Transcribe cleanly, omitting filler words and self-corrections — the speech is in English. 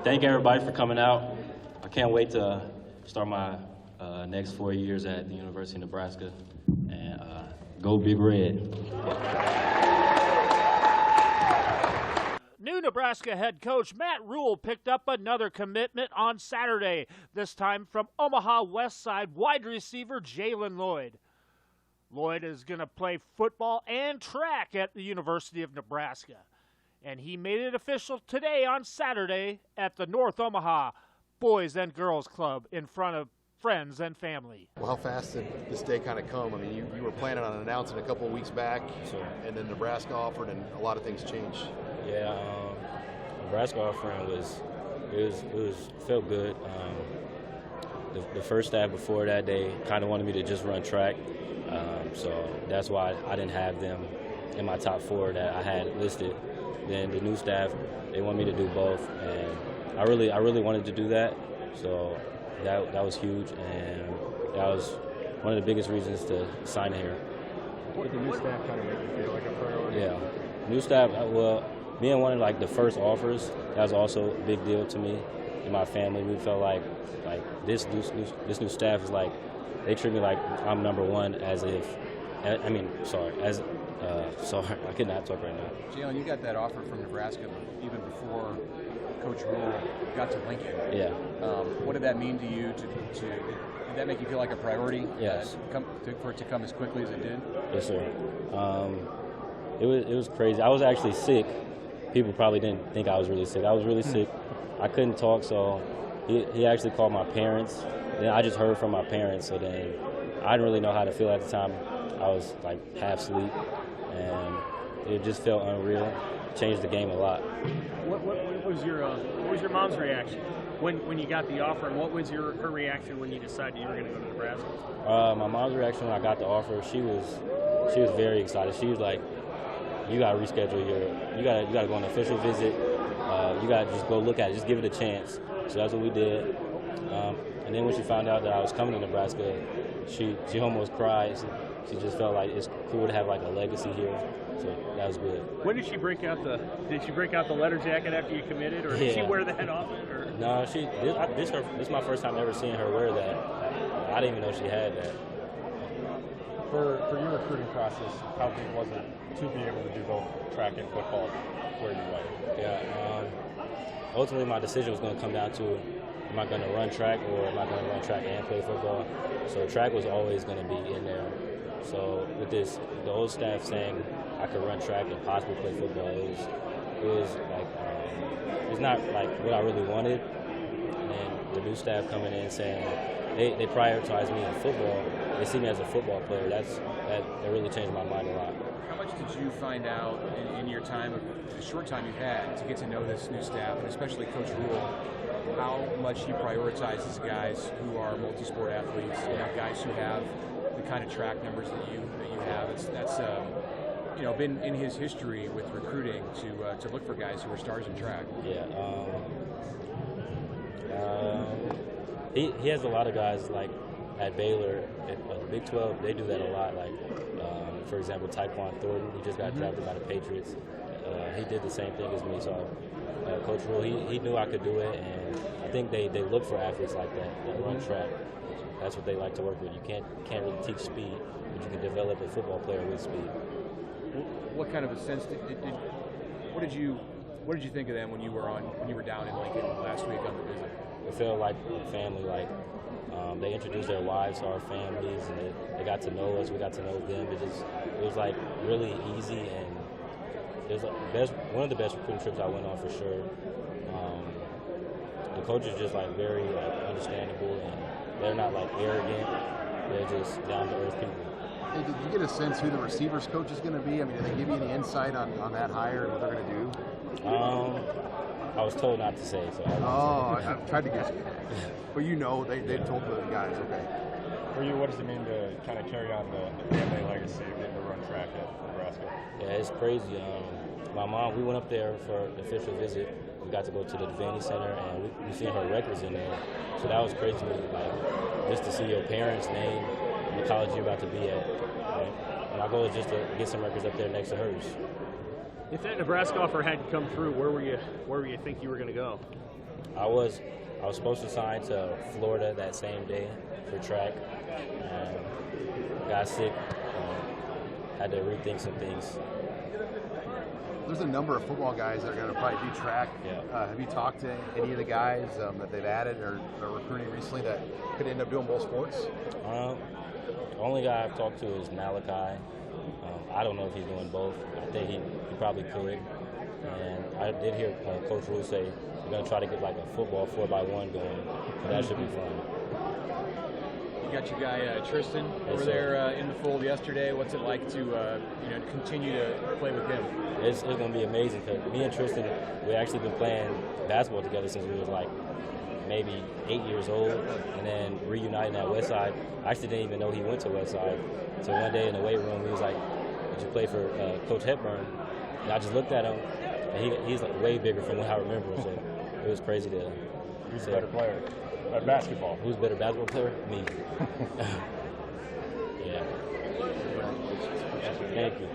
thank everybody for coming out. I can't wait to start my next 4 years at the University of Nebraska, and go Big Red. New Nebraska head coach Matt Rhule picked up another commitment on Saturday, this time from Omaha Westside wide receiver Jaylen Lloyd. Lloyd is going to play football and track at the University of Nebraska, and he made it official today on Saturday at the North Omaha Boys and Girls Club in front of friends and family. Well, how fast did this day kind of come? I mean, you were planning on announcing a couple of weeks back, and then Nebraska offered, and a lot of things changed. Yeah, Nebraska offering felt good. The first staff before that, they kind of wanted me to just run track, so that's why I didn't have them in my top 4 that I had listed. Then the new staff, they want me to do both, and I really wanted to do that, so that was huge, and that was one of the biggest reasons to sign here. Did the new staff kind of make you feel like a priority? Yeah, new staff. Well, being one of like the first offers, that was also a big deal to me and my family. We felt like this new staff is like, they treat me like I'm number one, as if, sorry, I could not talk right now. Jaylen, you got that offer from Nebraska even before Coach Rhule got to Lincoln. Yeah. What did that mean to you? Did that make you feel like a priority? Yes. For it to come as quickly as it did? Yes, sir. It was crazy. I was actually sick. People probably didn't think I was really sick. I was really sick. I couldn't talk, so he actually called my parents. Then I just heard from my parents, so then I didn't really know how to feel at the time. I was like half asleep, and it just felt unreal. Changed the game a lot. What was your mom's reaction when you got the offer, and what was her reaction when you decided you were going to go to Nebraska? My mom's reaction when I got the offer, she was very excited. She was like, "You got to reschedule you got to go on an official visit. You got to just go look at it. Just give it a chance." So that's what we did. And then when she found out that I was coming to Nebraska, she almost cried. She just felt like it's cool to have like a legacy here. So that was good. When did she break out the letter jacket after you committed, or did she wear that often? Or? No, this is my first time ever seeing her wear that. I didn't even know she had that. For your recruiting process, how big was it to be able to do both track and football where you went? Yeah. Ultimately, my decision was going to come down to, am I going to run track or am I going to run track and play football? So track was always going to be in there. So with the old staff saying I could run track and possibly play football, it was like it's not like what I really wanted. And the new staff coming in saying they prioritize me in football. They see me as a football player. That really changed my mind a lot. How much did you find out in your time, the short time you had, to get to know this new staff, and especially Coach Rhule, how much he prioritizes guys who are multi-sport athletes, guys who have the kind of track numbers that you have? That's been in his history with recruiting to look for guys who are stars in track. Yeah. He has a lot of guys like at Baylor, at Big 12. They do that a lot. Like for example, Tyquan Thornton. He just got drafted by the Patriots. He did the same thing as me. So Coach Rhule, he knew I could do it, and I think they look for athletes like that run track. That's what they like to work with. You can't really teach speed, but you can develop a football player with speed. What kind of a sense what did you think of them when you were down in Lincoln last week on the visit? It felt like family. Like they introduced their wives to our families, and they got to know us. We got to know them. It was like really easy, and it was one of the best recruiting trips I went on for sure. The coach is just like very understandable, and they're not like arrogant. They're just down to earth people. Hey, did you get a sense who the receivers coach is going to be? I mean, did they give you any insight on that hire and what they're going to do? I was told not to say, so I tried to get you. But they've told the guys, okay. For you, what does it mean to kind of carry on the family legacy of getting to run track at Nebraska? Yeah, it's crazy. My mom, we went up there for the official visit. We got to go to the Devaney Center, and we seen her records in there. So that was crazy to me, like, just to see your parents' name in the college you're about to be at. Right? My goal is just to get some records up there next to hers. If that Nebraska offer hadn't come through, where were you think you were going to go? I was supposed to sign to Florida that same day for track. Got sick. Had to rethink some things. There's a number of football guys that are going to probably do track. Yeah. Have you talked to any of the guys that they've added or recruiting recently that could end up doing both sports? The only guy I've talked to is Malachi. I don't know if he's doing both. I think he probably could. And I did hear Coach Rhule say we're going to try to get like a football 4x1 going. So that should be fun. You got your guy Tristan over there in the fold yesterday. What's it like to continue to play with him? It's going to be amazing because me and Tristan, we've actually been playing basketball together since we was like maybe 8 years old, and then reuniting at Westside. I actually didn't even know he went to Westside. So one day in the weight room, he was like, "Did you play for Coach Hepburn?" And I just looked at him, and he's like way bigger from what I remember. So it was crazy to. Who's a better player at basketball? Who's a better basketball player? Me. Yeah. Thank you.